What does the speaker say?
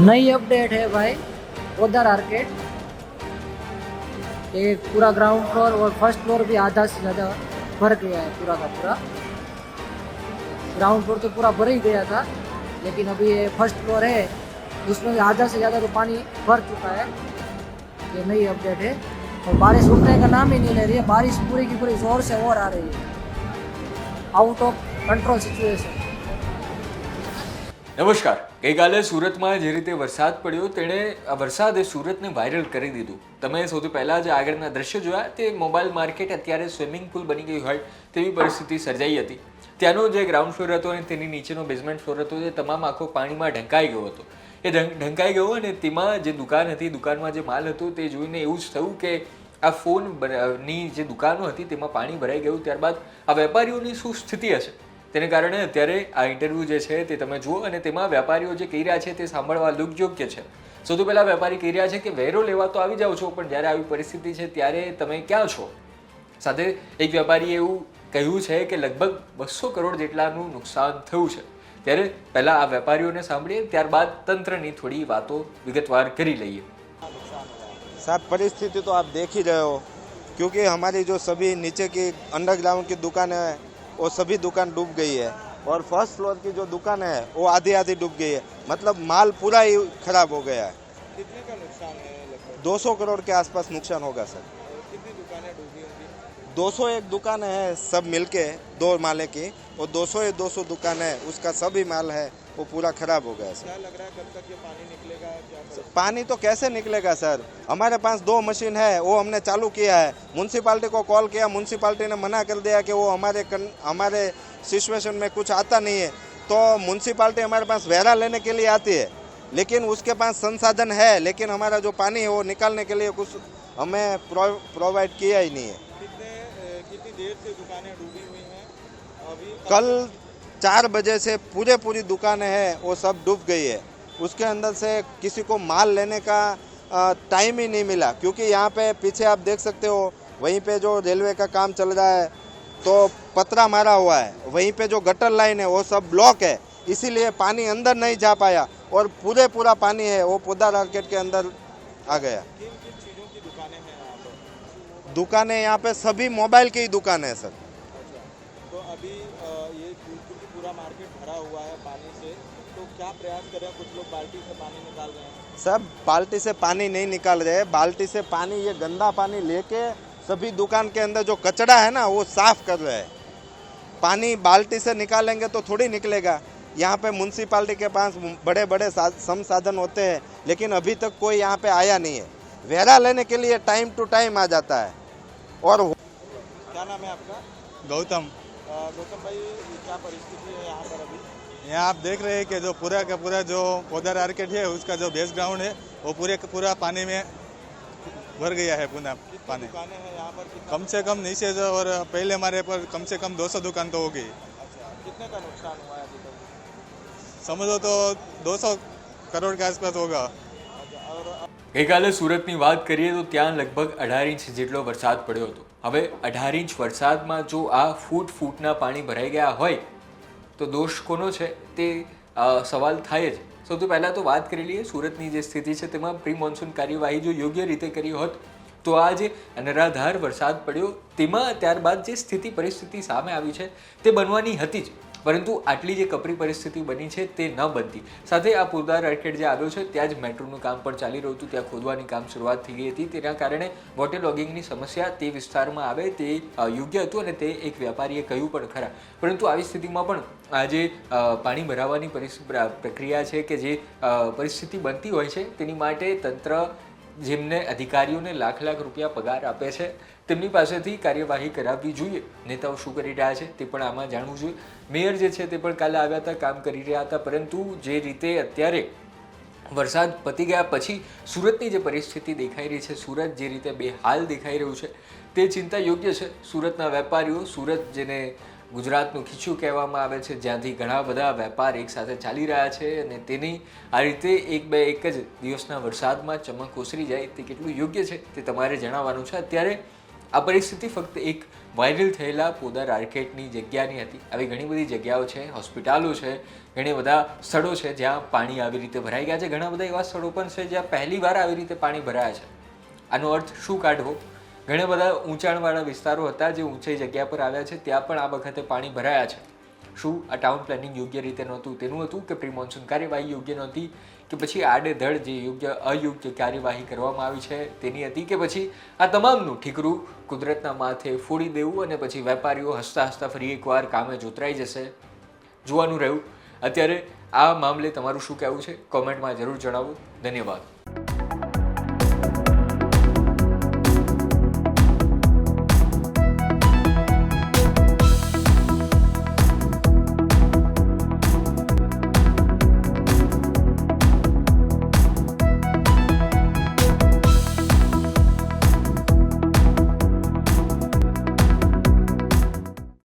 नई अपडेट है भाई उधर आर्केड। एक पूरा ग्राउंड फ्लोर और फर्स्ट फ्लोर भी आधा से ज़्यादा भर गया है, पूरा का पूरा। ग्राउंड फ्लोर तो पूरा भर ही गया था, लेकिन अभी ये फर्स्ट फ्लोर है, उसमें भी आधा से ज़्यादा तो पानी भर चुका है। ये नई अपडेट है और बारिश रुकने का नाम ही नहीं ले रही है। बारिश पूरी की पूरी ज़ोर से और आ रही है। Out of control situation. નમસ્કાર. ગઈકાલે સુરતમાં જે રીતે વરસાદ પડ્યો તેણે આ વરસાદે સુરતને વાયરલ કરી દીધું. તમે સૌથી પહેલાં જે આગળના દ્રશ્યો જોયા તે મોબાઈલ માર્કેટ અત્યારે સ્વિમિંગ પુલ બની ગયું હોય તેવી પરિસ્થિતિ સર્જાઈ હતી. ત્યાંનો જે ગ્રાઉન્ડ ફ્લોર હતો અને તેની નીચેનો બેઝમેન્ટ ફ્લોર હતો તે તમામ આખો પાણીમાં ઢંકાઈ ગયો હતો. એ ઢંકાઈ ગયો અને તેમાં જે દુકાન હતી, દુકાનમાં જે માલ હતો તે જોઈને એવું જ થયું કે આ ફોનની જે દુકાનો હતી તેમાં પાણી ભરાઈ ગયું. ત્યારબાદ આ વેપારીઓની શું સ્થિતિ હશે તેને કારણે અત્યારે આ ઇન્ટરવ્યૂ જે છે તે તમે જુઓ અને તેમાં વેપારીઓ જે કહી રહ્યા છે તે સાંભળવા યોગ્ય છે. સૌથી પહેલાં વેપારી કહી રહ્યા છે કે વેરો લેવા તો આવી જાઓ છો, પણ જ્યારે આવી પરિસ્થિતિ છે ત્યારે તમે ક્યાં છો. સાથે એક વેપારીએ એવું કહ્યું છે કે લગભગ 200 કરોડ જેટલાનું નુકસાન થયું છે. ત્યારે પહેલાં આ વેપારીઓને સાંભળીએ, ત્યારબાદ તંત્રની થોડી વાતો વિગતવાર કરી લઈએ. साहब परिस्थिति तो आप देख ही रहे हो, क्योंकि हमारी जो सभी नीचे की अंडरग्राउंड की दुकान है वो सभी दुकान डूब गई है और फर्स्ट फ्लोर की जो दुकान है वो आधी आधी डूब गई है। मतलब माल पूरा ही खराब हो गया है। कितने का नुकसान है लगभग? 200 करोड़ के आसपास नुकसान होगा सर। कितनी दुकानें डूबी होंगी? 201 दुकान है सब मिलके, 2 माले की, और 200 दुकान है, उसका सभी माल है वो पूरा खराब हो गया सर। क्या लग रहा है कब तक ये पानी निकलेगा? क्या परिस्थिति? पानी तो कैसे निकलेगा सर? हमारे पास 2 मशीन है, वो हमने चालू किया है। म्यूनसिपाल्टी को कॉल किया, म्यूनसिपाल्टी ने मना कर दिया कि वो हमारे सिचुएशन में कुछ आता नहीं है। तो म्यूनसिपाल्टी हमारे पास वेरा लेने के लिए आती है, लेकिन उसके पास संसाधन है, लेकिन हमारा जो पानी है वो निकालने के लिए कुछ हमें प्रोवाइड किया ही नहीं है। कितनी देर से दुकानें डूबी हुई हैं अभी? कल 4 बजे से पूरी दुकानें हैं वो सब डूब गई है। उसके अंदर से किसी को माल लेने का टाइम ही नहीं मिला, क्योंकि यहाँ पे पीछे आप देख सकते हो, वहीं पे जो रेलवे का काम चल रहा है तो पतरा मारा हुआ है, वहीं पे जो गटर लाइन है वो सब ब्लॉक है, इसीलिए पानी अंदर नहीं जा पाया और पूरा पानी है वो पोदार मार्केट के अंदर आ गया। किन किन चीज़ों की दुकानें हैं यहाँ पर? दुकानें यहाँ पे सभी मोबाइल की ही दुकान है सर। अच्छा, तो अभी ये क्योंकि पूरा मार्केट भरा हुआ है पानी से, तो क्या प्रयास कर रहे हैं? कुछ लोग बाल्टी से पानी निकाल रहे हैं। सब बाल्टी से पानी नहीं निकाल रहे, बाल्टी से पानी, ये गंदा पानी लेके सभी दुकान के अंदर जो कचरा है ना वो साफ कर रहे हैं। पानी बाल्टी से निकालेंगे तो थोड़ी निकलेगा। यहाँ पे म्यूनसिपाल्टी के पास बड़े संसाधन होते हैं, लेकिन अभी तक कोई यहाँ पे आया नहीं है। वेरा लेने के लिए टाइम टू टाइम आ जाता है। और क्या नाम है आपका? गौतम। गौतम भाई, क्या परिस्थिति है यहाँ पर अभी? यहाँ आप देख रहे हैं कि जो पूरा का पूरा जो पोदार मार्केट है उसका जो बेस ग्राउंड है वो पूरे का पूरा पानी में भर गया है। पुनः कितनी पानी दुकानें हैं यहाँ पर? कितना? कम से कम नीचे जो, और पहले हमारे पर कम से कम 200 दुकान तो होगी। अच्छा, कितने का नुकसान हुआ है अभी तक? समझो तो 200 करोड़ के आसपास होगा। अच्छा, और ગઈકાલે સુરતની વાત કરીએ તો ત્યાં લગભગ 18 ઇંચ જેટલો વરસાદ પડ્યો હતો. હવે 18 ઇંચ વરસાદમાં જો આ ફૂટના પાણી ભરાઈ ગયા હોય તો દોષ કોનો છે તે સવાલ થાય જ. સૌથી પહેલાં તો વાત કરી લઈએ સુરતની જે સ્થિતિ છે તેમાં પ્રી મોન્સૂન કાર્યવાહી જો યોગ્ય રીતે કરી હોત તો આ જે અનરાધાર વરસાદ પડ્યો તેમાં ત્યારબાદ જે પરિસ્થિતિ સામે આવી છે તે બનવાની હતી જ, પરંતુ આટલી જે કપરી પરિસ્થિતિ બની છે તે ન બનતી. સાથે આ પોદાર આર્કેડ જે આવ્યો છે ત્યાં જ મેટ્રોનું કામ પણ ચાલી રહ્યું હતું, ત્યાં ખોદવાની કામ શરૂઆત થઈ ગઈ હતી. તેના કારણે વોટર લોગિંગની સમસ્યા તે વિસ્તારમાં આવે તે યોગ્ય હતું અને તે એક વેપારીએ કહ્યું પણ ખરા. પરંતુ આવી સ્થિતિમાં પણ આ જે પાણી ભરાવાની પ્રક્રિયા છે કે જે પરિસ્થિતિ બનતી હોય છે તેની માટે તંત્ર જેમને અધિકારીઓને લાખ રૂપિયા પગાર આપે છે તેમની પાસેથી કાર્યવાહી કરાવવી જોઈએ. નેતાઓ શું કરી રહ્યા છે તે પણ આમાં જાણવું જોઈએ. મેયર જે છે તે પણ કાલે આવ્યા હતા, કામ કરી રહ્યા હતા, પરંતુ જે રીતે અત્યારે વરસાદ પતી ગયા પછી સુરતની જે પરિસ્થિતિ દેખાઈ રહી છે, સુરત જે રીતે બેહાલ દેખાઈ રહ્યું છે તે ચિંતા યોગ્ય છે. સુરતના વેપારીઓ, સુરત જેને ગુજરાતનું ખીચું કહેવામાં આવે છે, જ્યાંથી ઘણા બધા વેપાર એકસાથે ચાલી રહ્યા છે અને તેની આ રીતે એક જ દિવસના વરસાદમાં ચમક ઓસરી જાય તે કેટલું યોગ્ય છે તે તમારે જણાવવાનું છે. અત્યારે આ પરિસ્થિતિ ફક્ત એક વાયરલ થયેલા પોદર આર્કેડની જગ્યાની હતી. આવી ઘણી બધી જગ્યાઓ છે, હોસ્પિટલો છે, ઘણી બધા સ્થળો છે જ્યાં પાણી આવી રીતે ભરાઈ ગયા છે. ઘણા બધા એવા સ્થળો પણ છે જ્યાં પહેલીવાર આવી રીતે પાણી ભરાયા છે. આનો અર્થ શું કાઢવો? ઘણા બધા ઊંચાણવાળા વિસ્તારો હતા જે ઊંચાઈ જગ્યા પર આવ્યા છે, ત્યાં પણ આ વખતે પાણી ભરાયા છે. શું આ ટાઉન પ્લાનિંગ યોગ્ય રીતે નહોતું તેનું હતું, કે પ્રી મોન્સૂન કાર્યવાહી યોગ્ય નહોતી, કે પછી આડેધડ જે યોગ્ય અયોગ્ય કાર્યવાહી કરવામાં આવી છે તેની હતી, કે પછી આ તમામનું ઠીકરું કુદરતના માથે ફોડી દેવું અને પછી વેપારીઓ હસતા હસતા ફરી એકવાર કામે જોતરાઈ જશે? જોવાનું રહ્યું. અત્યારે આ મામલે તમારું શું કહેવું છે કોમેન્ટમાં જરૂર જણાવો. ધન્યવાદ.